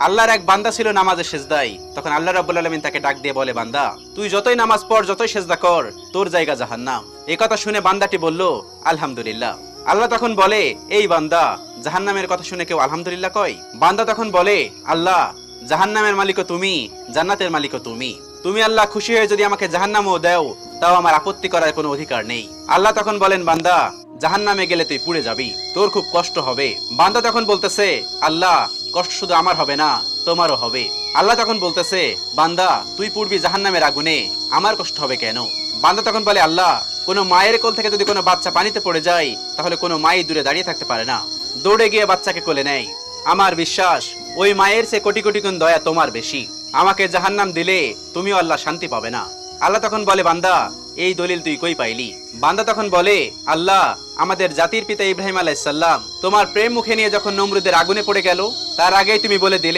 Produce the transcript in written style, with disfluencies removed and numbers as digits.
আল্লাহর এক বান্দা ছিল নামাজে সেজদায়। তখন আল্লাহ রাব্বুল আলামিন তাকে ডাক দিয়ে বলে, বান্দা তুই যতই নামাজ পড়, যতই সেজদা কর, তোর জায়গা জাহান্নাম। এই কথা শুনে বান্দাটি বলল, আলহামদুলিল্লাহ। আল্লাহ তখন বলে, এই বান্দা, জাহান্নামের কথা শুনে কেউ আলহামদুলিল্লাহ কয়? বান্দা তখন বলে, আল্লাহ, জাহান্নামের মালিকও তুমি, জান্নাতের মালিকও তুমি। তুমি আল্লাহ খুশি হয়ে যদি আমাকে জাহান্নামও দাও, তাও আমার আপত্তি করার কোনো অধিকার নেই। আল্লাহ তখন বলেন, বান্দা, জাহান্নামে গেলে তুই পুড়ে যাবি, তোর খুব কষ্ট হবে। বান্দা তখন বলতেছে, আল্লাহ, কষ্ট শুধু আমার হবে না, তোমারও হবে। আল্লাহ তখন বলতেছে, বান্দা, তুই পুড়বি জাহান্নামের আগুনে, আমার কষ্ট হবে কেন? বান্দা তখন বলে, আল্লাহ, কোনো মায়ের কোল থেকে যদি কোনো বাচ্চা পানিতে পড়ে যায়, তাহলে কোনো মাই দূরে দাঁড়িয়ে থাকতে পারে না, দৌড়ে গিয়ে বাচ্চাকে কোলে নেয়। আমার বিশ্বাস ওই মায়ের চেয়ে কোটি কোটি গুণ দয়া তোমার বেশি। আমাকে জাহান্নাম দিলে তুমিও আল্লাহ শান্তি পাবে না। আল্লাহ তখন বলে, বান্দা, এই দলিল তুই কই পাইলি? বান্দা তখন বলে, আল্লাহ, আমাদের জাতির পিতা ইব্রাহিম আলাইহিস সালাম তোমার প্রেম মুখে নিয়ে যখন নমরুদের আগুনে পড়ে গেল, তার আগেই তুমি বলে দিলে